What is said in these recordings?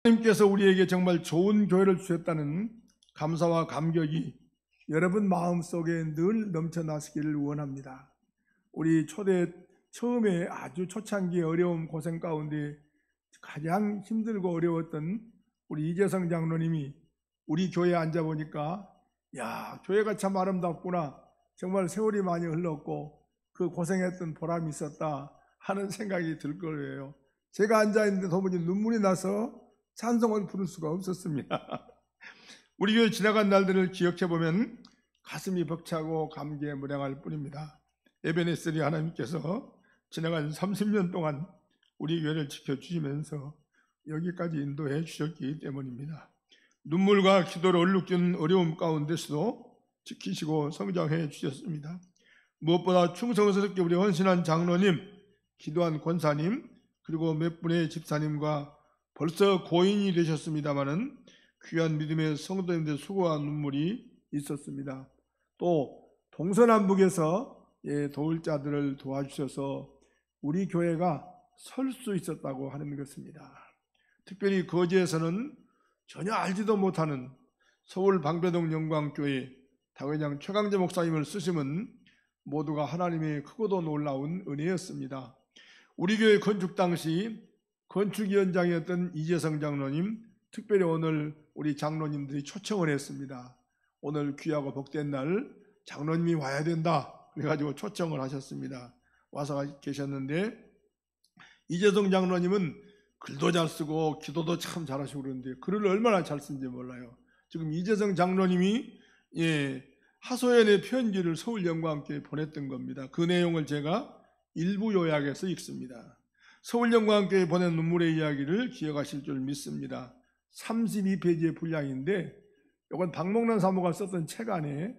하나님께서 우리에게 정말 좋은 교회를 주셨다는 감사와 감격이 여러분 마음속에 늘 넘쳐나시기를 원합니다. 우리 처음에 아주 초창기의 어려움 고생 가운데 가장 힘들고 어려웠던 우리 이재성 장로님이 우리 교회에 앉아보니까 야, 교회가 참 아름답구나, 정말 세월이 많이 흘렀고 그 고생했던 보람이 있었다 하는 생각이 들 거예요. 제가 앉아있는데 도무지 눈물이 나서 찬송을 부를 수가 없었습니다. 우리 교회 지나간 날들을 기억해보면 가슴이 벅차고 감개에 무량할 뿐입니다. 에베네셀이 하나님께서 지나간 30년 동안 우리 교회를 지켜주시면서 여기까지 인도해 주셨기 때문입니다. 눈물과 기도를 얼룩진 어려움 가운데서도 지키시고 성장해 주셨습니다. 무엇보다 충성스럽게 우리 헌신한 장로님, 기도한 권사님, 그리고 몇 분의 집사님과 벌써 고인이 되셨습니다마는 귀한 믿음의 성도님들의 수고와 눈물이 있었습니다. 또 동서남북에서 도울 자들을 도와주셔서 우리 교회가 설 수 있었다고 하는 것입니다. 특별히 거제에서는 전혀 알지도 못하는 서울 방배동 영광교회 당회장 최강재 목사님을 쓰시면 모두가 하나님의 크고도 놀라운 은혜였습니다. 우리 교회 건축 당시 건축위원장이었던 이재성 장로님, 특별히 오늘 우리 장로님들이 초청을 했습니다. 오늘 귀하고 복된 날 장로님이 와야 된다 그래가지고 초청을 하셨습니다. 와서 계셨는데 이재성 장로님은 글도 잘 쓰고 기도도 참 잘하시고 그러는데 글을 얼마나 잘 쓴지 몰라요. 지금 이재성 장로님이 하소연의 편지를 서울영광교회에 보냈던 겁니다. 그 내용을 제가 일부 요약해서 읽습니다. 서울영광교회에 보낸 눈물의 이야기를 기억하실 줄 믿습니다. 32페이지의 분량인데 이건 박목란 사모가 썼던 책 안에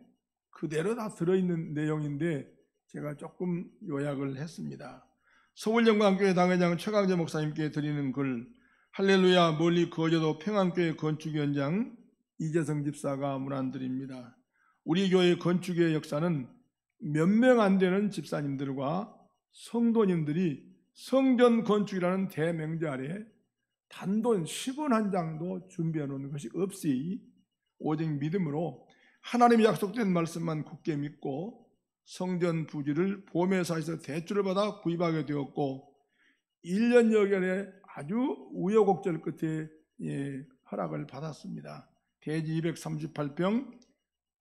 그대로 다 들어있는 내용인데 제가 조금 요약을 했습니다. 서울영광교회 당회장 최강재 목사님께 드리는 글, 할렐루야 멀리 거제도 평안교회 건축위원장 이재성 집사가 문안드립니다. 우리 교회 건축의 역사는 몇 명 안 되는 집사님들과 성도님들이 성전 건축이라는 대명제 아래 단돈 10원 한 장도 준비해 놓는 것이 없이 오직 믿음으로 하나님이 약속된 말씀만 굳게 믿고 성전 부지를 보매사에서 대출을 받아 구입하게 되었고 1년여간의 아주 우여곡절 끝에 허락을 받았습니다. 대지 238평,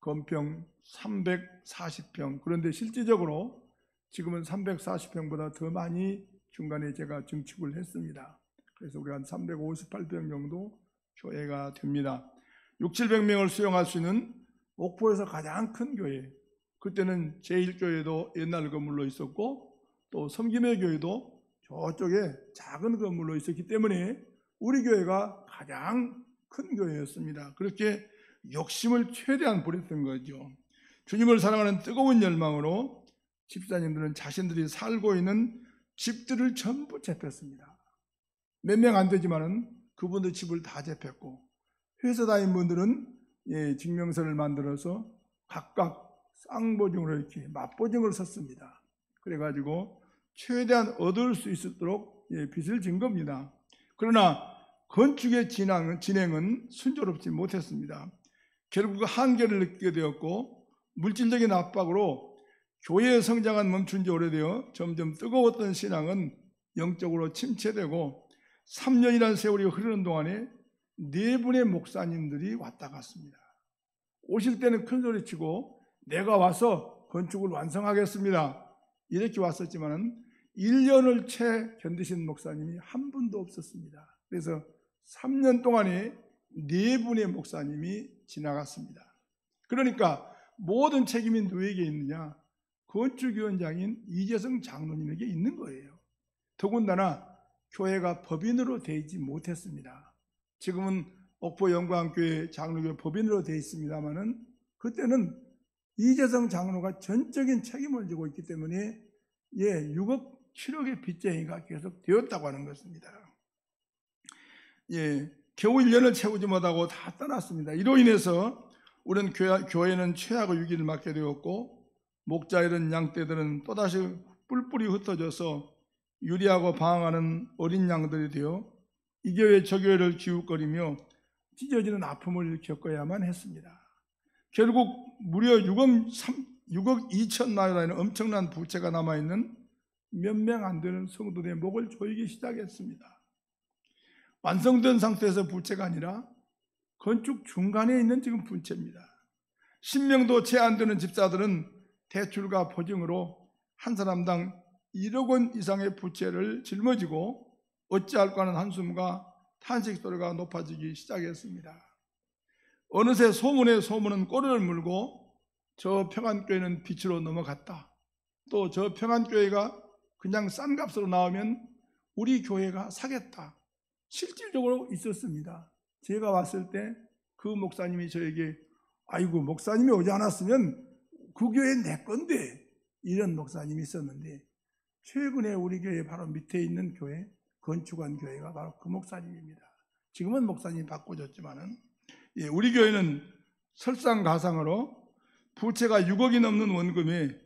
건평 340평. 그런데 실질적으로 지금은 340평보다 더 많이 중간에 제가 증축을 했습니다. 그래서 우리가 한 358평 정도 교회가 됩니다. 600~700명을 수용할 수 있는 옥포에서 가장 큰 교회, 그때는 제1교회도 옛날 건물로 있었고 또 섬김의 교회도 저쪽에 작은 건물로 있었기 때문에 우리 교회가 가장 큰 교회였습니다. 그렇게 욕심을 최대한 부렸던 거죠. 주님을 사랑하는 뜨거운 열망으로 집사님들은 자신들이 살고 있는 집들을 전부 재폈습니다. 몇 명 안 되지만은 그분들 집을 다 재폈고, 회사 다닌 분들은 증명서를 만들어서 각각 쌍보증으로 이렇게 맞보증을 썼습니다. 그래가지고 최대한 얻을 수 있도록 빚을 진 겁니다. 그러나 건축의 진행은 순조롭지 못했습니다. 결국 한계를 느끼게 되었고 물질적인 압박으로 교회의 성장은 멈춘 지 오래되어 점점 뜨거웠던 신앙은 영적으로 침체되고 3년이라는 세월이 흐르는 동안에 4분의 목사님들이 왔다 갔습니다. 오실 때는 큰 소리치고 내가 와서 건축을 완성하겠습니다 이렇게 왔었지만 1년을 채 견디신 목사님이 한 분도 없었습니다. 그래서 3년 동안에 4분의 목사님이 지나갔습니다. 그러니까 모든 책임이 누구에게 있느냐? 건축위원장인 이재성 장로님에게 있는 거예요. 더군다나 교회가 법인으로 되지 못했습니다. 지금은 옥포 영광교회 장로교 법인으로 되어 있습니다만은 그때는 이재성 장로가 전적인 책임을 지고 있기 때문에 6억 7억의 빚쟁이가 계속 되었다고 하는 것입니다. 겨우 1년을 채우지 못하고 다 떠났습니다. 이로 인해서 우리는 교회는 최악의 위기를 맞게 되었고 목자 잃은 양떼들은 또다시 뿔뿔이 흩어져서 유리하고 방황하는 어린 양들이 되어 이 교회 저 교회를 기웃거리며 찢어지는 아픔을 겪어야만 했습니다. 결국 무려 6억 2천만에 달하는 엄청난 부채가 남아있는 몇 명 안 되는 성도들의 목을 조이기 시작했습니다. 완성된 상태에서 부채가 아니라 건축 중간에 있는 지금 부채입니다. 10명도 채 안 되는 집사들은 대출과 보증으로 한 사람당 1억 원 이상의 부채를 짊어지고 어찌할까 하는 한숨과 탄식 소리가 높아지기 시작했습니다. 어느새 소문에 소문은 꼬리를 물고 저 평안교회는 빛으로 넘어갔다. 또 저 평안교회가 그냥 싼 값으로 나오면 우리 교회가 사겠다. 실질적으로 있었습니다. 제가 왔을 때 그 목사님이 저에게 아이고 목사님이 오지 않았으면 그 교회 내 건데 이런 목사님이 있었는데 최근에 우리 교회 바로 밑에 있는 교회 건축한 교회가 바로 그 목사님입니다. 지금은 목사님이 바꿔줬지만은 우리 교회는 설상가상으로 부채가 6억이 넘는 원금에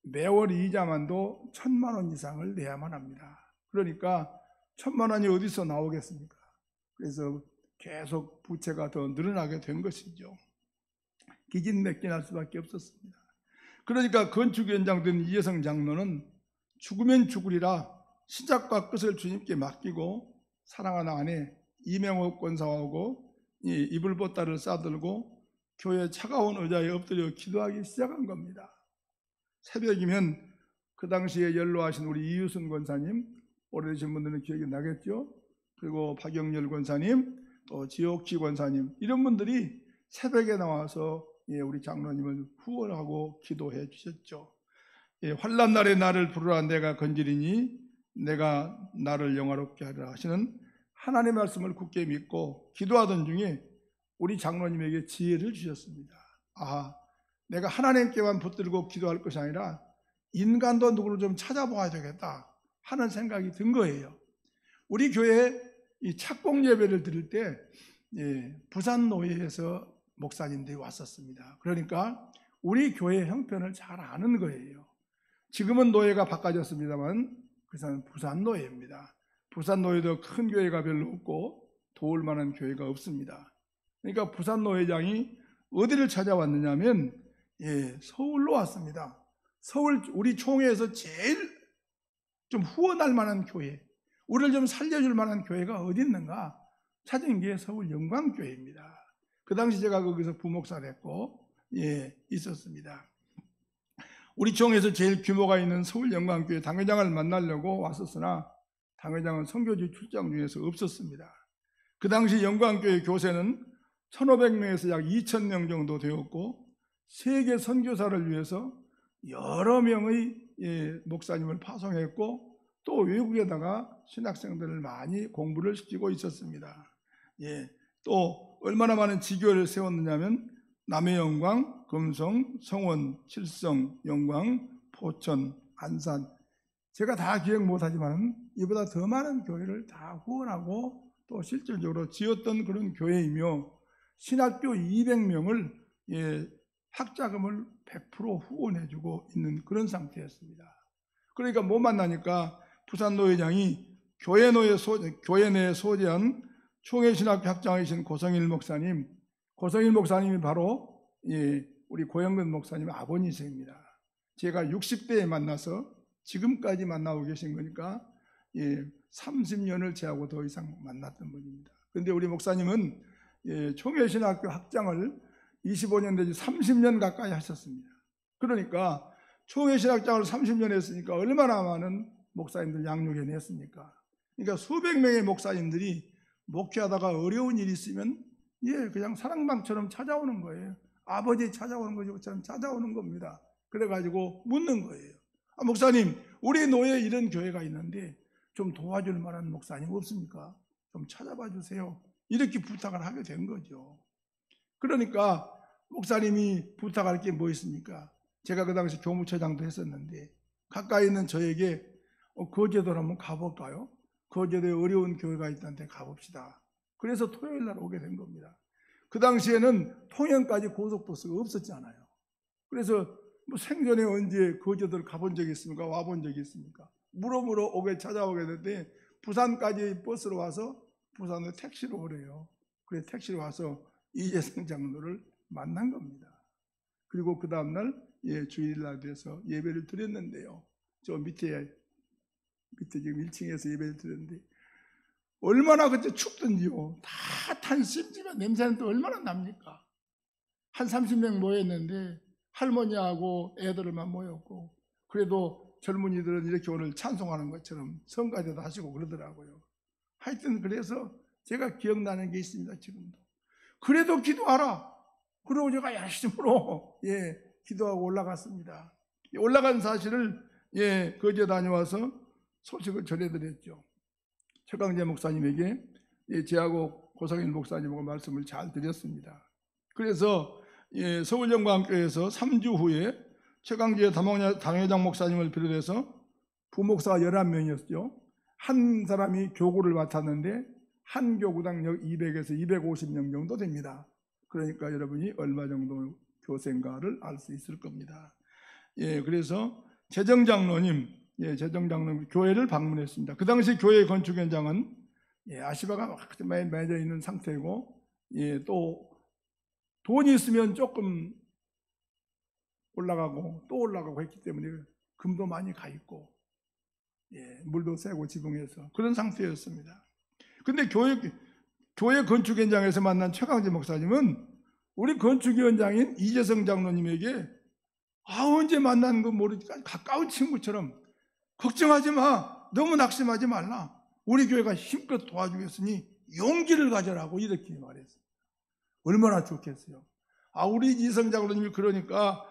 매월 이자만도 1,000만 원 이상을 내야만 합니다. 그러니까 1,000만 원이 어디서 나오겠습니까? 그래서 계속 부채가 더 늘어나게 된 것이죠. 기진맥진할 수밖에 없었습니다. 그러니까 건축 현장된 이혜성 장로는 죽으면 죽으리라 시작과 끝을 주님께 맡기고 사랑하는 아내 이명옥 권사하고 이불 보따를 싸들고 교회 차가운 의자에 엎드려 기도하기 시작한 겁니다. 새벽이면 그 당시에 연로하신 우리 이유순 권사님, 오래되신 분들은 기억이 나겠죠? 그리고 박영렬 권사님, 또 지옥지 권사님, 이런 분들이 새벽에 나와서 우리 장로님을 후원하고 기도해 주셨죠. 환난날에 나를 부르라 내가 건지리니 내가 나를 영화롭게 하리라 하시는 하나님의 말씀을 굳게 믿고 기도하던 중에 우리 장로님에게 지혜를 주셨습니다. 내가 하나님께만 붙들고 기도할 것이 아니라 인간도 누구를 좀 찾아봐야 되겠다 하는 생각이 든 거예요. 우리 교회에 이 착공 예배를 드릴 때 부산 노예에서 목사님들이 왔었습니다. 그러니까 우리 교회 형편을 잘 아는 거예요. 지금은 노예가 바꿔졌습니다만 그 사람은 부산 노예입니다. 부산 노예도 큰 교회가 별로 없고 도울 만한 교회가 없습니다. 그러니까 부산 노회장이 어디를 찾아왔느냐면 서울로 왔습니다. 서울 우리 총회에서 제일 좀 후원할 만한 교회, 우리를 좀 살려줄 만한 교회가 어디 있는가 찾은 게 서울 영광교회입니다. 그 당시 제가 거기서 부목사를 했고 있었습니다. 우리 총회에서 제일 규모가 있는 서울 영광교회 당회장을 만나려고 왔었으나 당회장은 선교지 출장 중에서 없었습니다. 그 당시 영광교회 교세는 1,500명에서 약 2,000명 정도 되었고 세계 선교사를 위해서 여러 명의 목사님을 파송했고 또 외국에다가 신학생들을 많이 공부를 시키고 있었습니다. 또 얼마나 많은 지교를 세웠느냐면 남해영광, 금성, 성원, 칠성, 영광, 포천, 안산, 제가 다 기억 못하지만 이보다 더 많은 교회를 다 후원하고 또 실질적으로 지었던 그런 교회이며 신학교 200명을 학자금을 100% 후원해주고 있는 그런 상태였습니다. 그러니까 못 만나니까 부산노회장이 교회 내에 소재한 총회신학교 학장이신 고성일 목사님, 고성일 목사님이 바로 우리 고영근 목사님 아버님이십니다. 제가 60대에 만나서 지금까지 만나고 계신 거니까 30년을 제하고 더 이상 만났던 분입니다. 그런데 우리 목사님은 총회신학교 학장을 25년 내지 30년 가까이 하셨습니다. 그러니까 총회신학장을 30년 했으니까 얼마나 많은 목사님들 양육해냈습니까? 그러니까 수백 명의 목사님들이 목회하다가 어려운 일이 있으면 그냥 사랑방처럼 찾아오는 거예요. 아버지 찾아오는 것처럼 찾아오는 겁니다. 그래가지고 묻는 거예요. 목사님, 우리 노예에 이런 교회가 있는데 좀 도와줄 만한 목사님 없습니까? 좀 찾아봐 주세요. 이렇게 부탁을 하게 된 거죠. 그러니까 목사님이 부탁할 게 뭐 있습니까? 제가 그 당시 교무처장도 했었는데 가까이 있는 저에게 거제도로 한번 가볼까요? 거제도에 어려운 교회가 있다는데 가봅시다. 그래서 토요일 날 오게 된 겁니다. 그 당시에는 통영까지 고속버스가 없었잖아요. 그래서 생전에 언제 거제도를 가본 적이 있습니까? 와본 적이 있습니까? 물어보러 찾아오게 됐는데 부산까지 버스로 와서 부산으로 택시로 오래요. 그래 택시로 와서 이재성 장로를 만난 겁니다. 그리고 그 다음날 주일날 돼서 예배를 드렸는데요. 저 밑에 지금 1층에서 예배를 드렸는데 얼마나 그때 춥던지요. 다 탄 심지가 냄새는 또 얼마나 납니까? 한 30명 모였는데 할머니하고 애들만 모였고, 그래도 젊은이들은 이렇게 오늘 찬송하는 것처럼 성가대도 하시고 그러더라고요. 하여튼 그래서 제가 기억나는 게 있습니다. 지금도. 그래도 기도하라. 그러고 제가 열심으로 기도하고 올라갔습니다. 올라간 사실을 거제 다녀와서 소식을 전해드렸죠. 최강재 목사님에게 제하고 고상일 목사님하고 말씀을 잘 드렸습니다. 그래서 서울영광교회에서 3주 후에 최강재 당회장 목사님을 비롯해서 부목사가 11명이었죠. 한 사람이 교구를 맡았는데 한 교구당 200에서 250명 정도 됩니다. 그러니까 여러분이 얼마 정도 교생가를 알 수 있을 겁니다. 그래서 재정장로님 교회를 방문했습니다. 그 당시 교회 건축 현장은 아시바가 많이 맺어 있는 상태고, 또 돈이 있으면 조금 올라가고 또 올라가고 했기 때문에 금도 많이 가 있고 물도 새고 지붕에서 그런 상태였습니다. 근데 교회 건축 현장에서 만난 최강재 목사님은 우리 건축위원장인 이재성 장로님에게 언제 만난 거 모르니까 가까운 친구처럼 걱정하지 마, 너무 낙심하지 말라, 우리 교회가 힘껏 도와주겠으니 용기를 가져라고 이렇게 말했어요. 얼마나 좋겠어요. 우리 이재성 장로님이 그러니까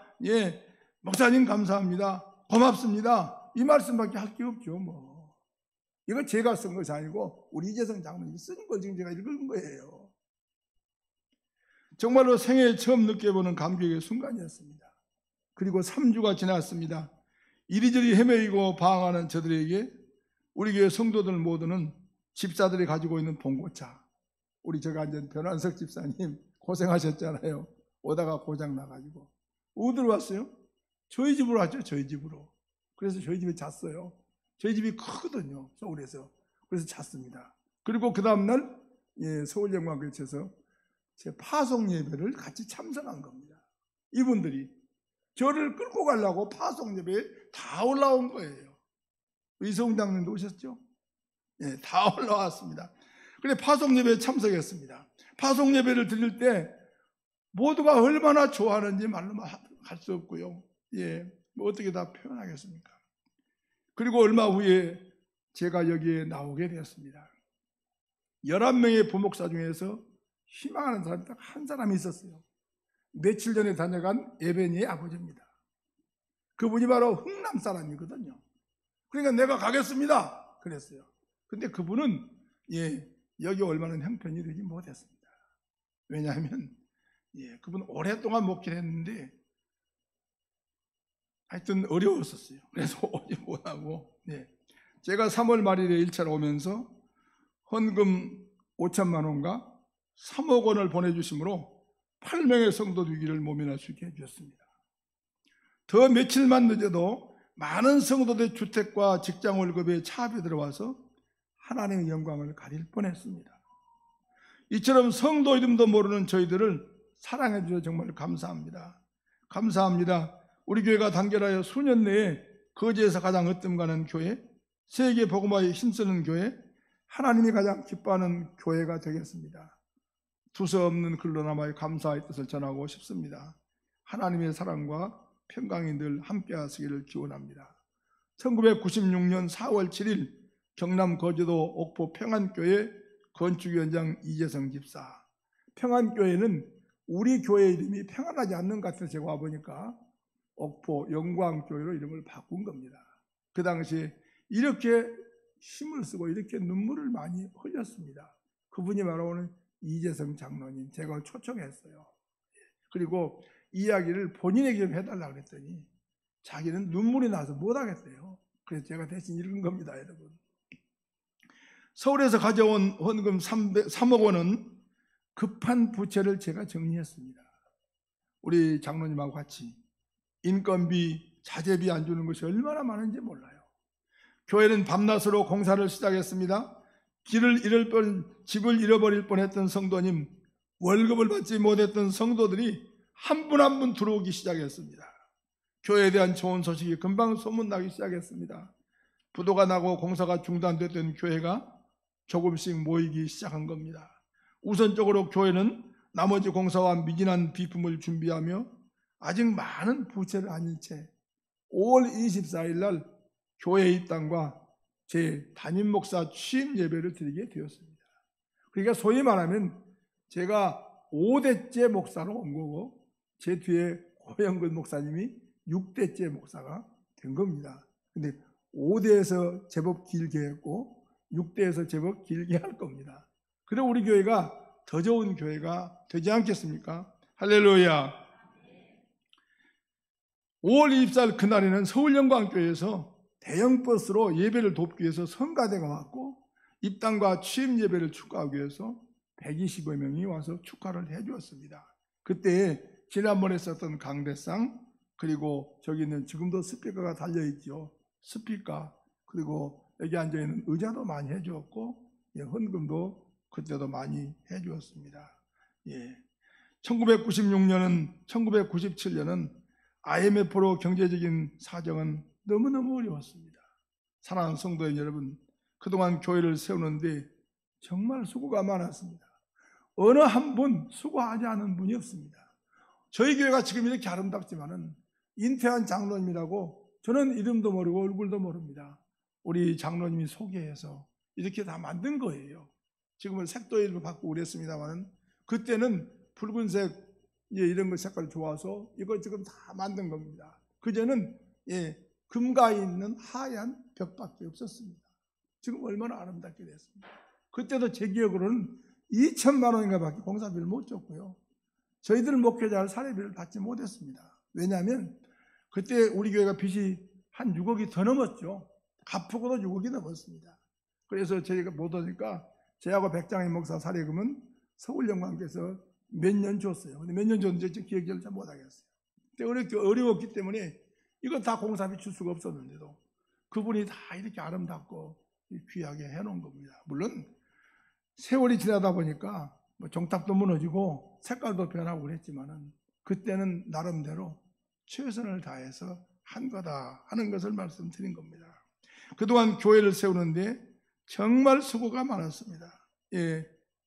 목사님 감사합니다, 고맙습니다, 이 말씀밖에 할 게 없죠. 뭐 이거 제가 쓴 것이 아니고 우리 이재성 장로님이 쓴 걸 지금 제가 읽은 거예요. 정말로 생애 처음 느껴보는 감격의 순간이었습니다. 그리고 3주가 지났습니다. 이리저리 헤매이고 방황하는 저들에게 우리 교회 성도들 모두는 집사들이 가지고 있는 봉고차, 우리 저가 앉은 변환석 집사님 고생하셨잖아요. 오다가 고장 나가지고 어디로 왔어요? 저희 집으로 왔죠. 저희 집으로. 그래서 저희 집에 잤어요. 저희 집이 크거든요, 서울에서. 그래서 잤습니다. 그리고 그 다음날 서울영광교회에서 제 파송 예배를 같이 참석한 겁니다. 이분들이 저를 끌고 가려고 파송 예배에 다 올라온 거예요. 이성훈 장님도 오셨죠? 다 올라왔습니다. 그래 파송 예배에 참석했습니다. 파송 예배를 드릴 때 모두가 얼마나 좋아하는지 말로 할 수 없고요. 뭐 어떻게 다 표현하겠습니까? 그리고 얼마 후에 제가 여기에 나오게 되었습니다. 11명의 부목사 중에서 희망하는 사람이 딱 한 사람이 있었어요. 며칠 전에 다녀간 에베니의 아버지입니다. 그분이 바로 흥남 사람이거든요. 그러니까 내가 가겠습니다 그랬어요. 근데 그분은 여기 얼마는 형편이 되지 못했습니다. 왜냐하면 그분 오랫동안 목회를 했는데 하여튼 어려웠었어요. 그래서 오지 못하고 제가 3월 말일에 1차로 오면서 헌금 5천만 원과 3억 원을 보내주심으로 8명의 성도 되기를 모면할 수 있게 해주셨습니다. 더 며칠만 늦어도 많은 성도들의 주택과 직장 월급에 차압이 들어와서 하나님의 영광을 가릴 뻔했습니다. 이처럼 성도 이름도 모르는 저희들을 사랑해 주셔서 정말 감사합니다. 감사합니다. 우리 교회가 단결하여 수년 내에 거제에서 가장 으뜸가는 교회, 세계 복음화에 힘쓰는 교회, 하나님이 가장 기뻐하는 교회가 되겠습니다. 두서없는 글로 남아의 감사의 뜻을 전하고 싶습니다. 하나님의 사랑과 평강이 늘 함께 하시기를 기원합니다. 1996년 4월 7일 경남 거제도 옥포 평안교회 건축위원장 이재성 집사. 평안교회는 우리 교회 이름이 평안하지 않는 것 같아서 제가 와보니까 옥포 영광교회로 이름을 바꾼 겁니다. 그 당시에 이렇게 힘을 쓰고 이렇게 눈물을 많이 흘렸습니다. 그분이 바로 오늘 이재성 장로님, 제가 초청했어요. 그리고 이야기를 본인에게 좀 해달라고 그랬더니 자기는 눈물이 나서 못하겠대요. 그래서 제가 대신 읽은 겁니다, 여러분. 서울에서 가져온 헌금 3억 원은 급한 부채를 제가 정리했습니다. 우리 장로님하고 같이 인건비, 자재비 안 주는 것이 얼마나 많은지 몰라요. 교회는 밤낮으로 공사를 시작했습니다. 길을 잃을 뻔, 집을 잃어버릴 뻔했던 성도님, 월급을 받지 못했던 성도들이 한 분 한 분 들어오기 시작했습니다. 교회에 대한 좋은 소식이 금방 소문나기 시작했습니다. 부도가 나고 공사가 중단됐던 교회가 조금씩 모이기 시작한 겁니다. 우선적으로 교회는 나머지 공사와 미진한 비품을 준비하며 아직 많은 부채를 안은 채 5월 24일 날 교회 입당과 제 담임 목사 취임 예배를 드리게 되었습니다. 그러니까 소위 말하면 제가 5대째 목사로 온 거고 제 뒤에 고영근 목사님이 6대째 목사가 된 겁니다. 근데 5대에서 제법 길게 했고 6대에서 제법 길게 할 겁니다. 그래 우리 교회가 더 좋은 교회가 되지 않겠습니까? 할렐루야. 5월 24일 그날에는 서울영광교회에서 대형 버스로 예배를 돕기 위해서 성가대가 왔고 입당과 취임 예배를 축하하기 위해서 120여 명이 와서 축하를 해 주었습니다. 그때 지난번에 썼던 강대상, 그리고 저기 있는 지금도 스피커가 달려있죠. 스피커, 그리고 여기 앉아있는 의자도 많이 해 주었고 헌금도 그때도 많이 해 주었습니다. 1996년은 1997년은 IMF로 경제적인 사정은 너무너무 어려웠습니다. 사랑하는 성도인 여러분, 그동안 교회를 세우는데 정말 수고가 많았습니다. 어느 한 분 수고하지 않은 분이 없습니다. 저희 교회가 지금 이렇게 아름답지만은 인태한 장로님이라고 저는 이름도 모르고 얼굴도 모릅니다. 우리 장로님이 소개해서 이렇게 다 만든 거예요. 지금은 색도 일부 받고 그랬습니다만은 그때는 붉은색 이런 거 색깔 좋아서 이거 지금 다 만든 겁니다. 그전에는 금가 있는 하얀 벽밖에 없었습니다. 지금 얼마나 아름답게 됐습니다. 그때도 제 기억으로는 2천만 원인가 밖에 공사비를 못 줬고요. 저희들 목회자 사례비를 받지 못했습니다. 왜냐하면 그때 우리 교회가 빚이 한 6억이 더 넘었죠. 갚고도 6억이 넘었습니다. 그래서 저희가 못 하니까 저하고 백장인 목사 사례금은 서울영광께서 몇 년 줬어요. 근데 몇 년 줬는지 기억을 잘 못하겠어요. 그때 어려웠기 때문에 이거 다 공사비 줄 수가 없었는데도 그분이 다 이렇게 아름답고 귀하게 해놓은 겁니다. 물론 세월이 지나다 보니까 정탑도 무너지고 색깔도 변하고 그랬지만은 그때는 나름대로 최선을 다해서 한 거다 하는 것을 말씀드린 겁니다. 그동안 교회를 세우는데 정말 수고가 많았습니다.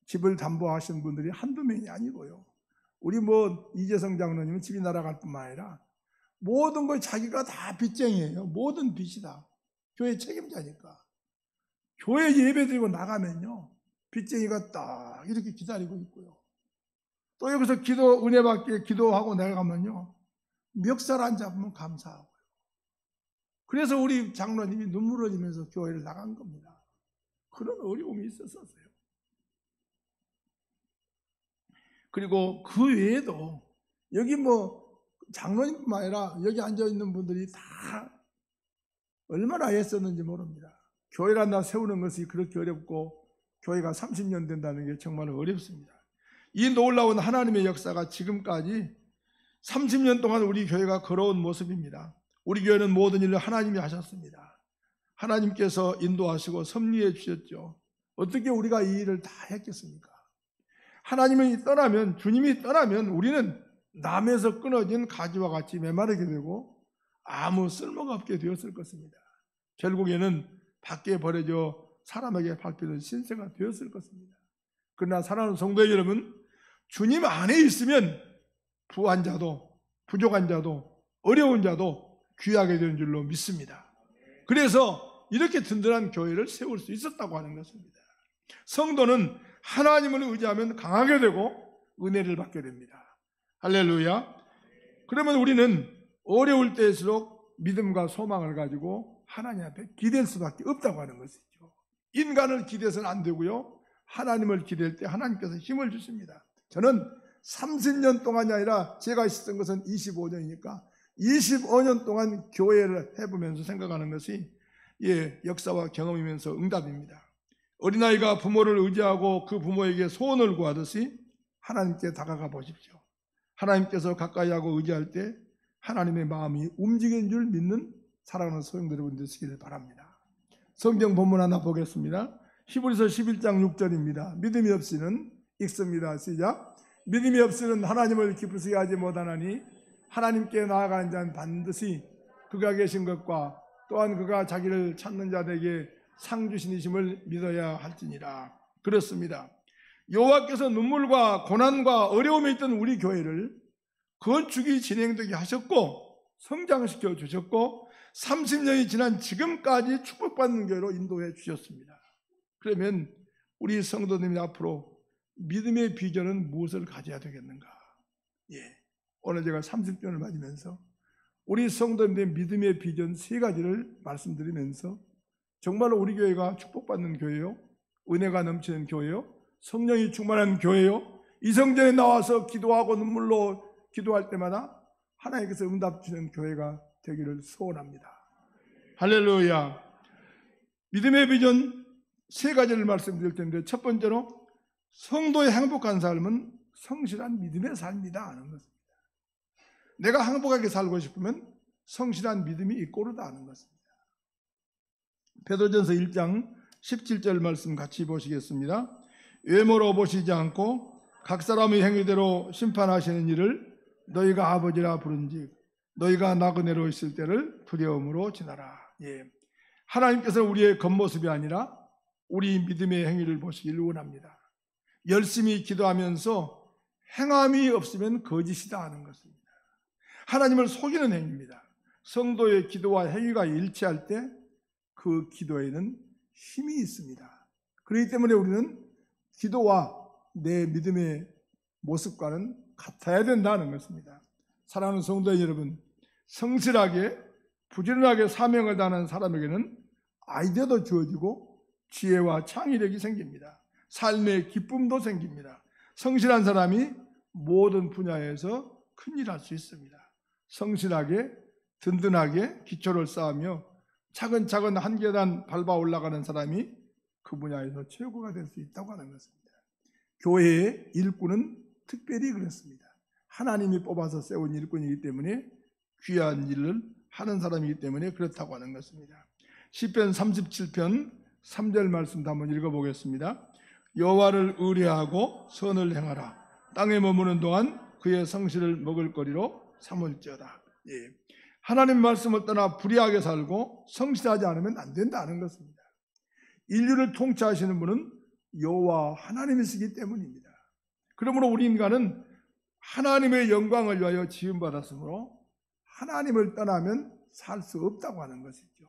집을 담보하신 분들이 한두 명이 아니고요. 우리 이재성 장로님은 집이 날아갈 뿐만 아니라 모든 걸 자기가 다 빚쟁이에요. 모든 빚이 다 교회 책임자니까. 교회 예배 드리고 나가면요 빚쟁이가 딱 이렇게 기다리고 있고요. 또 여기서 은혜 받게 기도하고 내려가면요 멱살 안 잡으면 감사하고요. 그래서 우리 장로님이 눈물 흘리면서 교회를 나간 겁니다. 그런 어려움이 있었어요. 그리고 그 외에도 여기 장로님뿐만 아니라 여기 앉아있는 분들이 다 얼마나 애썼는지 모릅니다. 교회를 하나 세우는 것이 그렇게 어렵고 교회가 30년 된다는 게 정말 어렵습니다. 이 놀라운 하나님의 역사가 지금까지 30년 동안 우리 교회가 걸어온 모습입니다. 우리 교회는 모든 일을 하나님이 하셨습니다. 하나님께서 인도하시고 섭리해 주셨죠. 어떻게 우리가 이 일을 다 했겠습니까? 하나님이 떠나면, 주님이 떠나면 우리는 남에서 끊어진 가지와 같이 메마르게 되고 아무 쓸모가 없게 되었을 것입니다. 결국에는 밖에 버려져 사람에게 밟히는 신세가 되었을 것입니다. 그러나 사랑하는 성도 여러분, 주님 안에 있으면 부한 자도 부족한 자도 어려운 자도 귀하게 되는 줄로 믿습니다. 그래서 이렇게 든든한 교회를 세울 수 있었다고 하는 것입니다. 성도는 하나님을 의지하면 강하게 되고 은혜를 받게 됩니다. 할렐루야. 그러면 우리는 어려울 때일수록 믿음과 소망을 가지고 하나님 앞에 기댈 수밖에 없다고 하는 것이죠. 인간을 기대서는 안 되고요, 하나님을 기댈 때 하나님께서 힘을 주십니다. 저는 30년 동안이 아니라 제가 있었던 것은 25년이니까 25년 동안 교회를 해보면서 생각하는 것이 역사와 경험이면서 응답입니다. 어린아이가 부모를 의지하고 그 부모에게 소원을 구하듯이 하나님께 다가가 보십시오. 하나님께서 가까이 하고 의지할 때 하나님의 마음이 움직이는 줄 믿는 사랑하는 성도 여러분 되시기를 바랍니다. 성경 본문 하나 보겠습니다. 히브리서 11장 6절입니다. 믿음이 없이는 읽습니다. 시작. 믿음이 없이는 하나님을 기쁘시게 하지 못하나니 하나님께 나아가는 자는 반드시 그가 계신 것과 또한 그가 자기를 찾는 자들에게 상 주시니심을 믿어야 할지니라. 그렇습니다. 여호와께서 눈물과 고난과 어려움에 있던 우리 교회를 건축이 진행되게 하셨고 성장시켜 주셨고 30년이 지난 지금까지 축복받는 교회로 인도해 주셨습니다. 그러면 우리 성도님이 앞으로 믿음의 비전은 무엇을 가져야 되겠는가? 오늘 제가 30년을 맞으면서 우리 성도님들의 믿음의 비전 3가지를 말씀드리면서 정말로 우리 교회가 축복받는 교회요, 은혜가 넘치는 교회요, 성령이 충만한 교회요, 이성전에 나와서 기도하고 눈물로 기도할 때마다 하나님께서 응답 주시는 교회가 되기를 소원합니다. 할렐루야. 믿음의 비전 3가지를 말씀드릴 텐데, 첫 번째로 성도의 행복한 삶은 성실한 믿음의 삶이다 하는 것입니다. 내가 행복하게 살고 싶으면 성실한 믿음이 이꼬르다 하는 것입니다. 베드로전서 1장 17절 말씀 같이 보시겠습니다. 외모로 보시지 않고 각 사람의 행위대로 심판하시는 이를 너희가 아버지라 부른즉 너희가 나그네로 있을 때를 두려움으로 지나라. 하나님께서는 우리의 겉모습이 아니라 우리 믿음의 행위를 보시기를 원합니다. 열심히 기도하면서 행함이 없으면 거짓이다 하는 것입니다. 하나님을 속이는 행위입니다. 성도의 기도와 행위가 일치할 때 그 기도에는 힘이 있습니다. 그렇기 때문에 우리는 기도와 내 믿음의 모습과는 같아야 된다는 것입니다. 사랑하는 성도 여러분, 성실하게 부지런하게 사명을 다하는 사람에게는 아이디어도 주어지고 지혜와 창의력이 생깁니다. 삶의 기쁨도 생깁니다. 성실한 사람이 모든 분야에서 큰일 할 수 있습니다. 성실하게 든든하게 기초를 쌓으며 차근차근 한 계단 밟아 올라가는 사람이 그 분야에서 최고가 될 수 있다고 하는 것입니다. 교회의 일꾼은 특별히 그렇습니다. 하나님이 뽑아서 세운 일꾼이기 때문에 귀한 일을 하는 사람이기 때문에 그렇다고 하는 것입니다. 시편 37편 3절 말씀도 한번 읽어보겠습니다. 여호와를 의뢰하고 선을 행하라. 땅에 머무는 동안 그의 성실을 먹을거리로 삼을지어다. 하나님 말씀을 떠나 불의하게 살고 성실하지 않으면 안 된다는 것입니다. 인류를 통치하시는 분은 여호와 하나님이시기 때문입니다. 그러므로 우리 인간은 하나님의 영광을 위하여 지음받았으므로 하나님을 떠나면 살 수 없다고 하는 것이죠.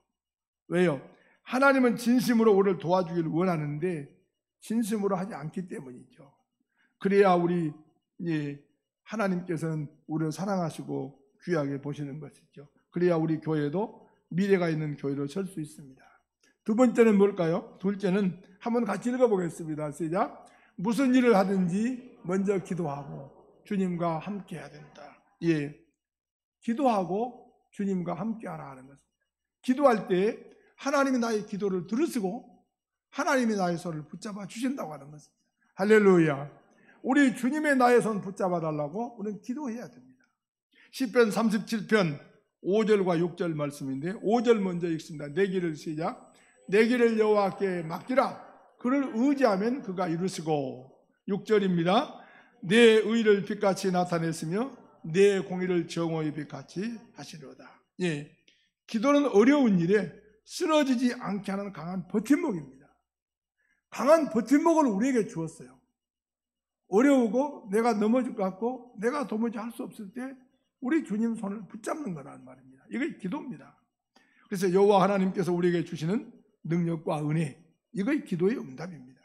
왜요? 하나님은 진심으로 우리를 도와주기를 원하는데 진심으로 하지 않기 때문이죠. 그래야 우리 하나님께서는 우리를 사랑하시고 귀하게 보시는 것이죠. 그래야 우리 교회도 미래가 있는 교회로 설 수 있습니다. 두 번째는 뭘까요? 둘째는 한번 같이 읽어보겠습니다. 시작. 무슨 일을 하든지 먼저 기도하고 주님과 함께 해야 된다. 기도하고 주님과 함께 하라 하는 것입니다. 기도할 때 하나님이 나의 기도를 들으시고 하나님이 나의 손을 붙잡아 주신다고 하는 것입니다. 할렐루야. 우리 주님의 나의 손 붙잡아 달라고 우리는 기도해야 됩니다. 시편 37편 5절과 6절 말씀인데 5절 먼저 읽습니다. 내 길을 시작. 내 길을 여호와께 맡기라. 그를 의지하면 그가 이루시고 6절입니다. 내 의를 빛같이 나타냈으며 내 공의를 정오의 빛같이 하시려다. 기도는 어려운 일에 쓰러지지 않게 하는 강한 버팀목입니다. 강한 버팀목을 우리에게 주었어요. 어려우고 내가 넘어질 것 같고 내가 도무지 할 수 없을 때 우리 주님 손을 붙잡는 거란 말입니다. 이게 기도입니다. 그래서 여호와 하나님께서 우리에게 주시는 능력과 은혜, 이게 기도의 응답입니다.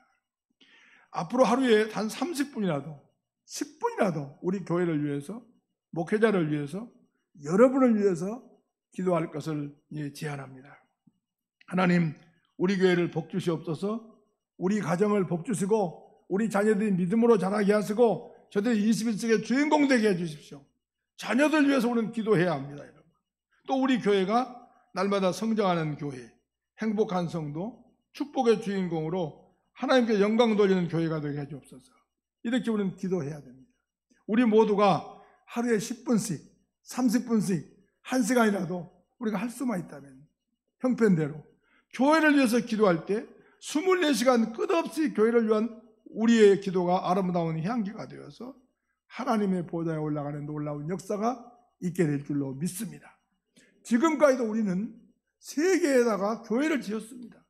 앞으로 하루에 단 30분이라도 10분이라도 우리 교회를 위해서, 목회자를 위해서, 여러분을 위해서 기도할 것을 제안합니다. 하나님, 우리 교회를 복주시옵소서. 우리 가정을 복주시고 우리 자녀들이 믿음으로 자라게 하시고 저들이 21세기의 주인공 되게 해주십시오. 자녀들 위해서 우리는 기도해야 합니다. 여러분. 또 우리 교회가 날마다 성장하는 교회, 행복한 성도, 축복의 주인공으로 하나님께 영광 돌리는 교회가 되게 해주옵소서. 이렇게 우리는 기도해야 됩니다. 우리 모두가 하루에 10분씩, 30분씩, 1시간이라도 우리가 할 수만 있다면 형편대로 교회를 위해서 기도할 때 24시간 끝없이 교회를 위한 우리의 기도가 아름다운 향기가 되어서 하나님의 보좌에 올라가는 놀라운 역사가 있게 될 줄로 믿습니다. 지금까지도 우리는 세계에다가 교회를 지었습니다.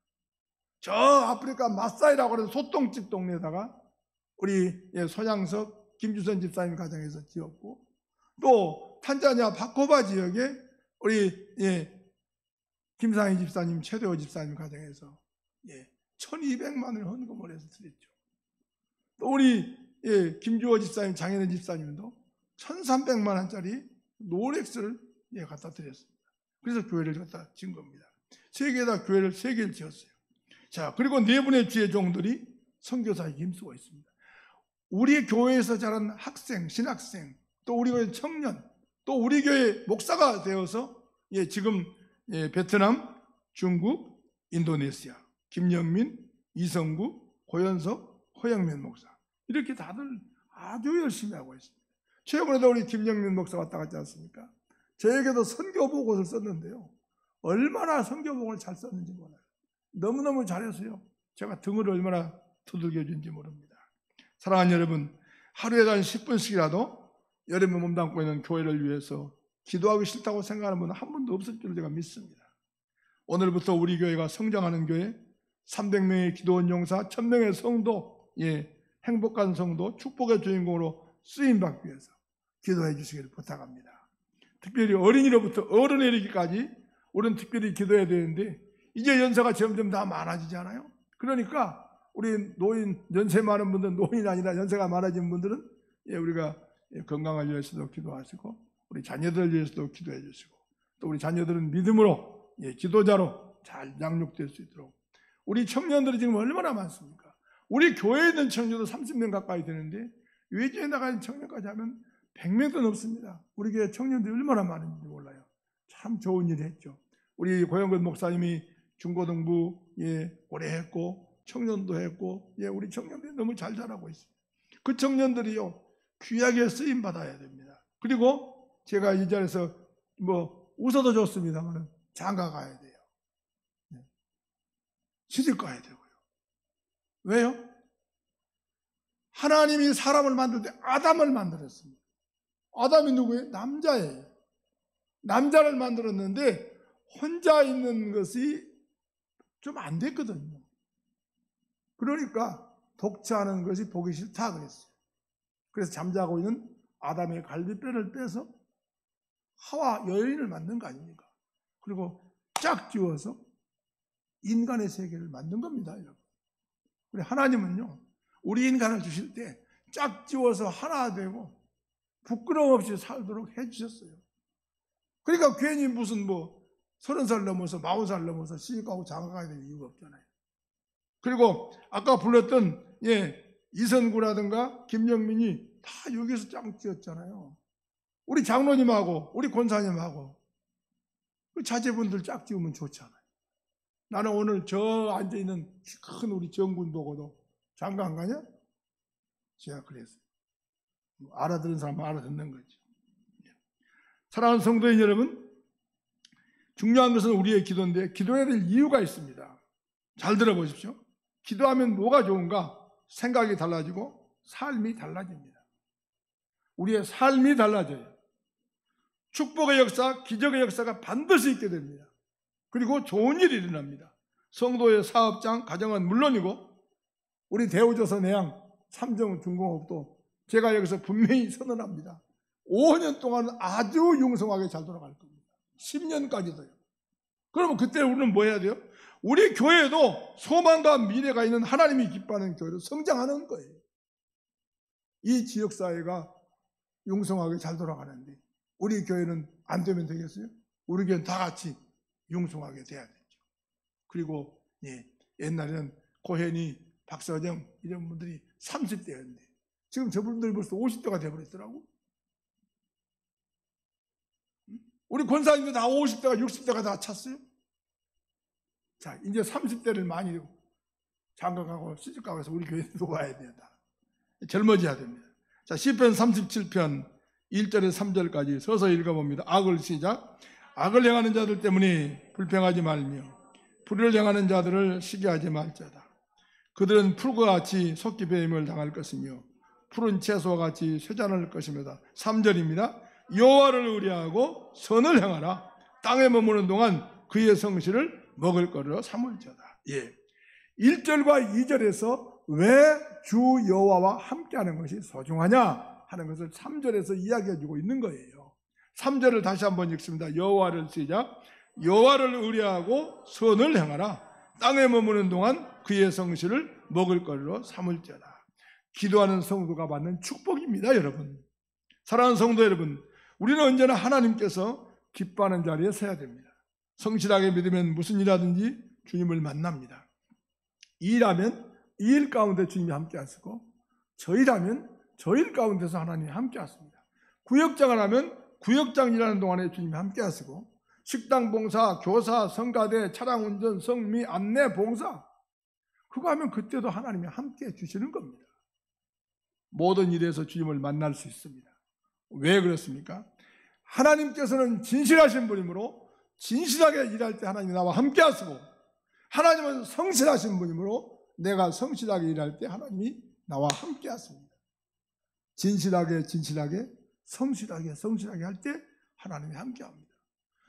저 아프리카 마사이라고 하는 소똥집 동네에다가 우리 소양석 김주선 집사님 가정에서 지었고, 또 탄자니아 바코바 지역에 우리 김상희 집사님, 최대호 집사님 가정에서 1200만 원을 헌금을 해서 드렸죠. 또 우리 김주호 집사님, 장현애 집사님도 1300만 원짜리 롤렉스를 갖다 드렸습니다. 그래서 교회를 갖다 지은 겁니다. 세계에다 교회를 3개를 지었어요. 자, 그리고 4분의 주의 종들이 선교사에 힘쓰고 있습니다. 우리 교회에서 자란 학생, 신학생, 또 우리 교회 청년, 또 우리 교회 목사가 되어서 지금 베트남, 중국, 인도네시아, 김영민, 이성구, 고현석, 허영면 목사, 이렇게 다들 아주 열심히 하고 있습니다. 최근에도 우리 김영민 목사 왔다 갔지 않습니까? 저에게도 선교복을 썼는데요, 얼마나 선교복을 잘 썼는지 몰라요. 너무너무 잘했어요. 제가 등을 얼마나 두들겨 준지 모릅니다. 사랑하는 여러분, 하루에 단 10분씩이라도 여러분 몸담고 있는 교회를 위해서 기도하기 싫다고 생각하는 분은 한 분도 없을 줄 제가 믿습니다. 오늘부터 우리 교회가 성장하는 교회, 300명의 기도원 용사, 1000명의 성도, 행복한 성도, 축복의 주인공으로 쓰임받기 위해서 기도해 주시기를 부탁합니다. 특별히 어린이로부터 어른에 이르기까지 우리는 특별히 기도해야 되는데, 이제 연세가 점점 다 많아지잖아요. 그러니까 우리 노인, 연세 많은 분들, 노인이 아니라 연세가 많아진 분들은 우리가 건강을 위해서도 기도하시고, 우리 자녀들을 위해서도 기도해 주시고, 또 우리 자녀들은 믿음으로 기도자로 잘 양육될 수 있도록. 우리 청년들이 지금 얼마나 많습니까? 우리 교회에 있는 청년도 30명 가까이 되는데 외지에 나가는 청년까지 하면 100명도 넘습니다. 우리 교회 청년들이 얼마나 많은지 몰라요. 참 좋은 일을 했죠. 우리 고영근 목사님이 중고등부 오래 했고 청년도 했고, 우리 청년들이 너무 잘 자라고 있습니다. 그 청년들이요, 귀하게 쓰임 받아야 됩니다. 그리고 제가 이 자리에서 웃어도 좋습니다만 장가 가야 돼요. 시집 가야 되고요. 왜요? 하나님이 사람을 만들 때 아담을 만들었습니다. 아담이 누구예요? 남자예요. 남자를 만들었는데 혼자 있는 것이 좀 안 됐거든요. 그러니까 독차하는 것이 보기 싫다 그랬어요. 그래서 잠자고 있는 아담의 갈비뼈를 빼서 하와 여인을 만든 거 아닙니까? 그리고 짝지어서 인간의 세계를 만든 겁니다, 여러분. 우리 하나님은요, 우리 인간을 주실 때 짝지어서 하나 되고 부끄러움 없이 살도록 해주셨어요. 그러니까 괜히 무슨 30살 넘어서 40살 넘어서 시집가고 장가가야 될 이유가 없잖아요. 그리고 아까 불렀던 이선구라든가 김영민이 다 여기서 짝지었잖아요. 우리 장로님하고 우리 권사님하고 그 자제분들 짝지으면 좋잖아요. 나는 오늘 저 앉아있는 큰 우리 정군 보고도 장가 안 가냐? 제가 그랬어요. 알아듣는 사람은 알아듣는 거죠. 사랑하는 성도인 여러분, 중요한 것은 우리의 기도인데 기도해야 될 이유가 있습니다. 잘 들어보십시오. 기도하면 뭐가 좋은가? 생각이 달라지고 삶이 달라집니다. 우리의 삶이 달라져요. 축복의 역사, 기적의 역사가 반드시 있게 됩니다. 그리고 좋은 일이 일어납니다. 성도의 사업장, 가정은 물론이고 우리 대우조선 해양 삼정 중공업도 제가 여기서 분명히 선언합니다. 5년 동안 아주 융성하게 잘 돌아갈 겁니다. 10년까지도요. 그러면 그때 우리는 뭐 해야 돼요? 우리 교회도 소망과 미래가 있는 하나님이 기뻐하는 교회로 성장하는 거예요. 이 지역사회가 융성하게 잘 돌아가는데 우리 교회는 안 되면 되겠어요? 우리 교회는 다 같이 융성하게 돼야 되죠. 그리고 옛날에는 고현이, 박서정 이런 분들이 30대였는데 지금 저분들이 벌써 50대가 돼버렸더라고. 우리 권사님도 다 50대가 60대가 다 찼어요. 자, 이제 30대를 많이 장가가고 시집가고 해서 우리 교회에 들어와야 된다. 젊어져야 됩니다. 자, 시편 37편 1절에서 3절까지 서서 읽어봅니다. 악을 시작. 악을 행하는 자들 때문에 불평하지 말며 불의를 행하는 자들을 시기하지 말자다. 그들은 풀과 같이 속기배임을 당할 것이며 푸른 채소와 같이 쇠잔할 것입니다. 3절입니다. 여호와를 의뢰하고 선을 행하라. 땅에 머무는 동안 그의 성실을 먹을 거로 삼을지어다. 1절과 2절에서 왜 주 여호와와 함께하는 것이 소중하냐 하는 것을 3절에서 이야기해주고 있는 거예요. 3절을 다시 한번 읽습니다. 여호와를 시작. 여호와를 의뢰하고 선을 행하라. 땅에 머무는 동안 그의 성실을 먹을 거로 삼을지어다. 기도하는 성도가 받는 축복입니다. 여러분, 사랑하는 성도 여러분, 우리는 언제나 하나님께서 기뻐하는 자리에 서야 됩니다. 성실하게 믿으면 무슨 일하든지 주님을 만납니다. 일하면 이 일 가운데 주님이 함께 하시고, 저일하면 저 일 가운데서 하나님이 함께 하십니다. 구역장을 하면 구역장 일하는 동안에 주님이 함께 하시고, 식당 봉사, 교사, 성가대, 차량 운전, 성미, 안내, 봉사, 그거 하면 그때도 하나님이 함께 해주시는 겁니다. 모든 일에서 주님을 만날 수 있습니다. 왜 그렇습니까? 하나님께서는 진실하신 분이므로 진실하게 일할 때 하나님이 나와 함께 하시고, 하나님은 성실하신 분이므로 내가 성실하게 일할 때 하나님이 나와 함께 하십니다. 진실하게 성실하게 할 때 하나님이 함께 합니다.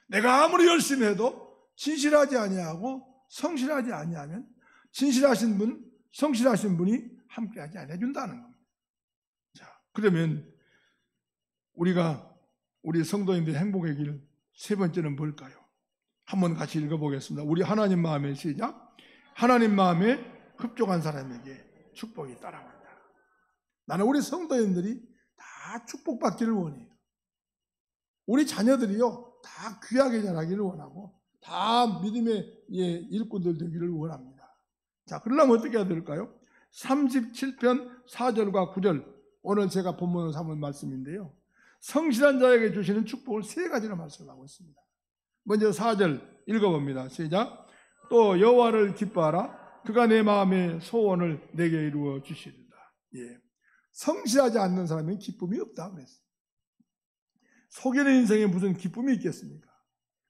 내가 아무리 열심히 해도 진실하지 아니하고 성실하지 아니하면 진실하신 분, 성실하신 분이 함께하지 않아준다는 겁니다. 자, 그러면 우리 성도님들의 행복의 길 세 번째는 뭘까요? 한번 같이 읽어보겠습니다. 우리 하나님 마음의 시작. 하나님 마음에 흡족한 사람에게 축복이 따라온다. 나는 우리 성도님들이 다 축복받기를 원해요. 우리 자녀들이요, 다 귀하게 자라기를 원하고 다 믿음의 일꾼들 되기를 원합니다. 자, 그러려면 어떻게 해야 될까요? 37편 4절과 9절, 오늘 제가 본문으로 삼은 말씀인데요, 성실한 자에게 주시는 축복을 세 가지로 말씀하고 있습니다. 먼저 4절 읽어봅니다. 시작. 또 여호와를 기뻐하라. 그가 내 마음의 소원을 내게 이루어 주시리라. 성실하지 않는 사람은 기쁨이 없다 그랬어요. 속이는 인생에 무슨 기쁨이 있겠습니까?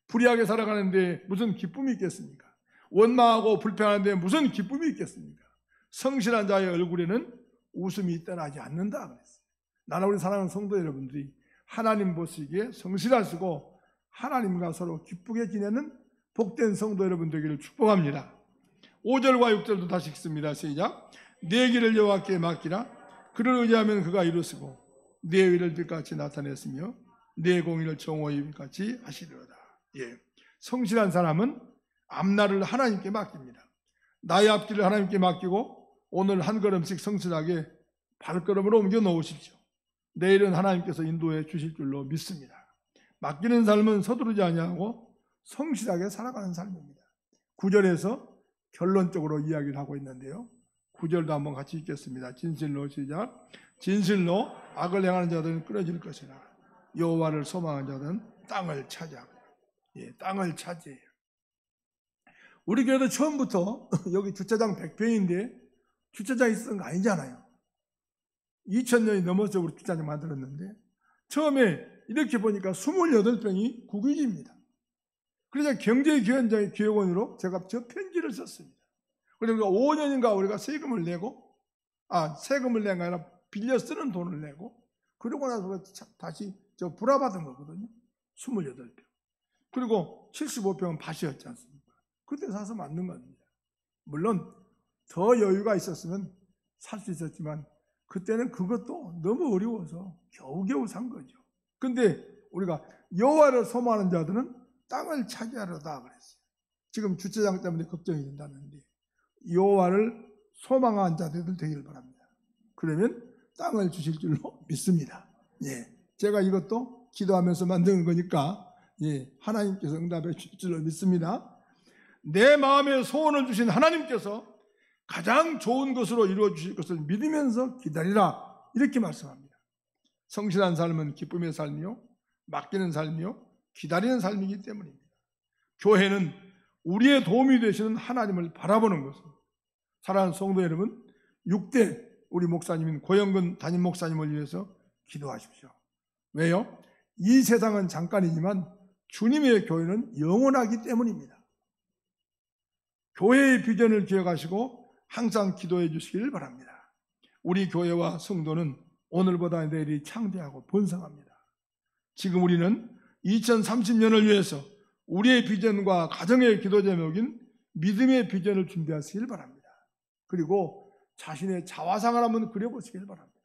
불의하게 살아가는데 무슨 기쁨이 있겠습니까? 원망하고 불평하는데 무슨 기쁨이 있겠습니까? 성실한 자의 얼굴에는 웃음이 떠나지 않는다 그랬어요. 나는 우리 사랑하는 성도 여러분들이 하나님 보시기에 성실하시고 하나님과 서로 기쁘게 지내는 복된 성도 여러분 되기를 축복합니다. 5절과 6절도 다시 읽습니다. 시작. 내 길을 여호와께 맡기라. 그를 의지하면 그가 이루시고 내 의를 빛같이 나타냈으며 내 공의를 정오의 빛같이 하시리로다. 성실한 사람은 앞날을 하나님께 맡깁니다. 나의 앞길을 하나님께 맡기고 오늘 한 걸음씩 성실하게 발걸음으로 옮겨 놓으십시오. 내일은 하나님께서 인도해 주실 줄로 믿습니다. 맡기는 삶은 서두르지 아니하고 성실하게 살아가는 삶입니다. 9절에서 결론적으로 이야기를 하고 있는데요, 9절도 한번 같이 읽겠습니다. 진실로 시작. 진실로 악을 행하는 자들은 끊어질 것이라. 여호와를 소망하는 자들은 땅을 차지하고. 땅을 차지해요. 우리 교회도 처음부터 여기 주차장 100평인데 주차장 있었던 거 아니잖아요. 2000년이 넘어서 우리 주차장 만들었는데 처음에 이렇게 보니까 28평이 국유지입니다. 그래서 경제기획원으로 제가 저 편지를 썼습니다. 그러니까 5년인가 우리가 세금을 내고, 세금을 낸 게 아니라 빌려 쓰는 돈을 내고, 그러고 나서 다시 저 불화받은 거거든요. 28평. 그리고 75평은 밭이었지 않습니까? 그때 사서 만든 겁니다. 물론 더 여유가 있었으면 살 수 있었지만 그때는 그것도 너무 어려워서 겨우겨우 산 거죠. 근데 우리가 여호와를 소망하는 자들은 땅을 차지하려다 그랬어요. 지금 주차장 때문에 걱정이 된다는데 여호와를 소망한 자들 되기를 바랍니다. 그러면 땅을 주실 줄로 믿습니다. 제가 이것도 기도하면서 만든 거니까 하나님께서 응답해 주실 줄로 믿습니다. 내 마음에 소원을 주신 하나님께서 가장 좋은 것으로 이루어 주실 것을 믿으면서 기다리라, 이렇게 말씀합니다. 성실한 삶은 기쁨의 삶이요, 맡기는 삶이요, 기다리는 삶이기 때문입니다. 교회는 우리의 도움이 되시는 하나님을 바라보는 것입니다. 사랑하는 성도 여러분, 6대 우리 목사님인 고영근 담임 목사님을 위해서 기도하십시오. 왜요? 이 세상은 잠깐이지만 주님의 교회는 영원하기 때문입니다. 교회의 비전을 기억하시고 항상 기도해 주시길 바랍니다. 우리 교회와 성도는 오늘보다 내일이 창대하고 번성합니다. 지금 우리는 2030년을 위해서 우리의 비전과 가정의 기도 제목인 믿음의 비전을 준비하시길 바랍니다. 그리고 자신의 자화상을 한번 그려보시길 바랍니다.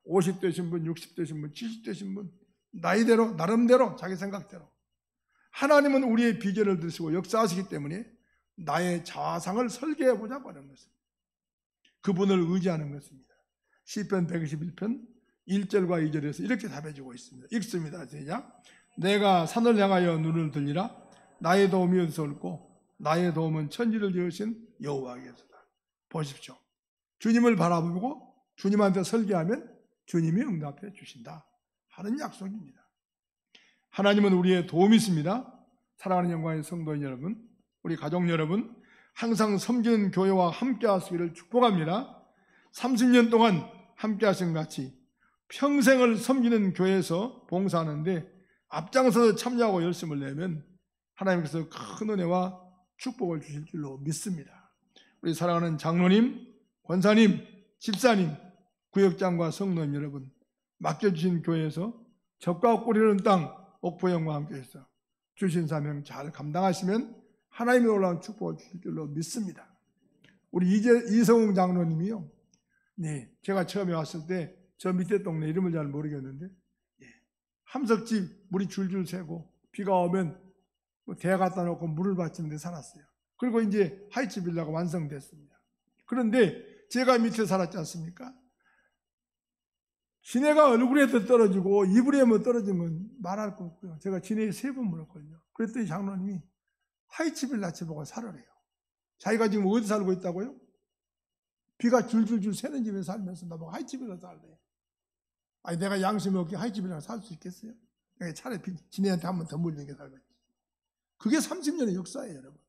50 되신 분, 60 되신 분, 70 되신 분, 나이대로 나름대로 자기 생각대로 하나님은 우리의 비전을 드시고 역사하시기 때문에 나의 자화상을 설계해 보자고 하는 것입니다. 그분을 의지하는 것입니다. 시편 121편 1절과 2절에서 이렇게 답해주고 있습니다. 읽습니다. 시작. 내가 산을 향하여 눈을 들리라. 나의 도움이 어디서 올고 나의 도움은 천지를 지으신 여호와께서다. 보십시오. 주님을 바라보고 주님한테 설계하면 주님이 응답해 주신다 하는 약속입니다. 하나님은 우리의 도움이십니다. 사랑하는 영광의 성도인 여러분, 우리 가족 여러분, 항상 섬기는 교회와 함께 하시기를 축복합니다. 30년 동안 함께 하신 같이 평생을 섬기는 교회에서 봉사하는데 앞장서서 참여하고 열심을 내면 하나님께서 큰 은혜와 축복을 주실 줄로 믿습니다. 우리 사랑하는 장로님, 권사님, 집사님, 구역장과 성도님 여러분, 맡겨주신 교회에서 적과 꾸리는 땅 옥포영과 함께해서 주신 사명 잘 감당하시면 하나님의 놀라운 축복을 주실 줄로 믿습니다. 우리 이성웅 장로님이요, 네, 제가 처음에 왔을 때 저 밑에 동네 이름을 잘 모르겠는데 함석집 물이 줄줄 새고 비가 오면 대 갖다 놓고 물을 받치는 데 살았어요. 그리고 이제 하이츠 빌라가 완성됐습니다. 그런데 제가 밑에 살았지 않습니까? 지네가 얼굴에 떨어지고 이불에 떨어진 건 말할 거 없고요. 제가 지네에 3번 물었거든요. 그랬더니 장로님이 하이츠 빌라 집보고 살으래요. 자기가 지금 어디 살고 있다고요? 비가 줄줄줄 새는 집에 살면서 나보고 하이츠 빌라 살래요. 아니 내가 양심이 없게 하이츠 빌라 살 수 있겠어요? 차라리 지네한테 한 번 더 물리게 살겠지. 그게 30년의 역사예요, 여러분.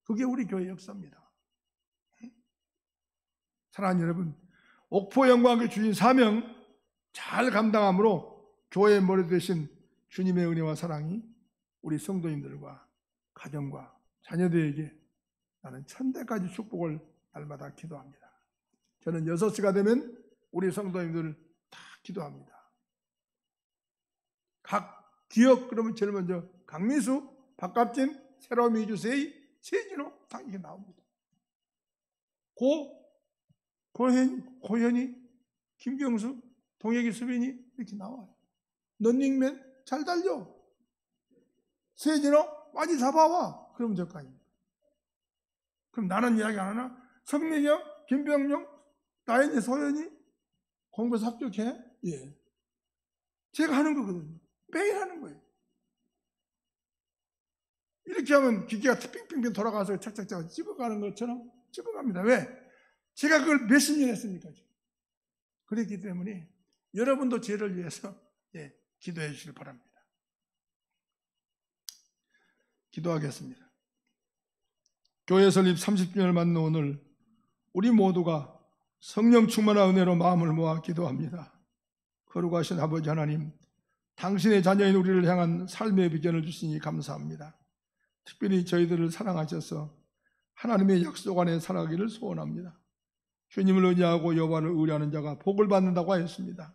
그게 우리 교회 역사입니다. 사랑하는 여러분, 옥포 영광께 주신 사명 잘 감당함으로 교회의 머리 되신 주님의 은혜와 사랑이 우리 성도님들과 가정과 자녀들에게 나는 천대까지 축복을 날마다 기도합니다. 저는 6시가 되면 우리 성도님들 다 기도합니다. 각 기억 그러면 제일 먼저 강민수, 박갑진, 새로운 이주세이, 세진호 다 이게 나옵니다. 고현이, 김경수, 동혁이, 수빈이 이렇게 나와요. 런닝맨 잘 달려. 세진호 많이 잡아와. 그러면 될 거 아닙니까? 그럼 나는 이야기 안 하나? 성민영, 김병용, 나연이, 소연이 공부에서 합격해? 예. 제가 하는 거거든요. 매일 하는 거예요. 이렇게 하면 기계가 핑핑핑 돌아가서 착착착 찍어가는 것처럼 찍어갑니다. 왜? 제가 그걸 몇십 년 했으니까. 그랬기 때문에 여러분도 죄를 위해서 기도해 주시길 바랍니다. 기도하겠습니다. 교회 설립 30주년을 맞는 오늘 우리 모두가 성령 충만한 은혜로 마음을 모아 기도합니다. 거룩하신 아버지 하나님, 당신의 자녀인 우리를 향한 삶의 비전을 주시니 감사합니다. 특별히 저희들을 사랑하셔서 하나님의 약속 안에 살아가기를 소원합니다. 주님을 의지하고 여호와를 의뢰하는 자가 복을 받는다고 하였습니다.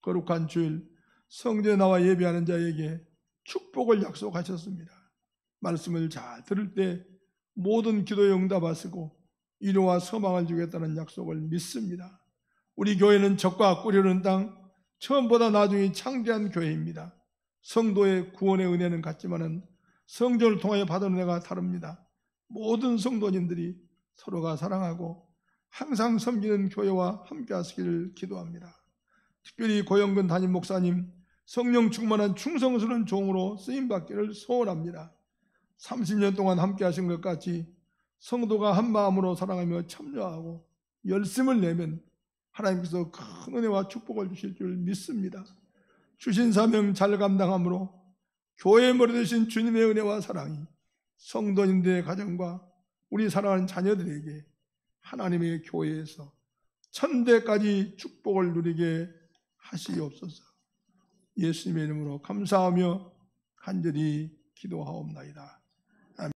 거룩한 주일 성전에 나와 예배하는 자에게 축복을 약속하셨습니다. 말씀을 잘 들을 때 모든 기도에 응답하시고 위로와 소망을 주겠다는 약속을 믿습니다. 우리 교회는 적과 꾸려는 땅, 처음보다 나중에 창대한 교회입니다. 성도의 구원의 은혜는 같지만은 성전을 통하여 받은 은혜가 다릅니다. 모든 성도님들이 서로가 사랑하고 항상 섬기는 교회와 함께 하시기를 기도합니다. 특별히 고영근 담임 목사님, 성령 충만한 충성스러운 종으로 쓰임받기를 소원합니다. 30년 동안 함께 하신 것 같이 성도가 한 마음으로 사랑하며 참여하고 열심을 내면 하나님께서 큰 은혜와 축복을 주실 줄 믿습니다. 주신 사명 잘 감당함으로 교회의 머리 되신 주님의 은혜와 사랑이 성도님들의 가정과 우리 사랑하는 자녀들에게 하나님의 교회에서 천대까지 축복을 누리게 하시옵소서. 예수님의 이름으로 감사하며 간절히 기도하옵나이다.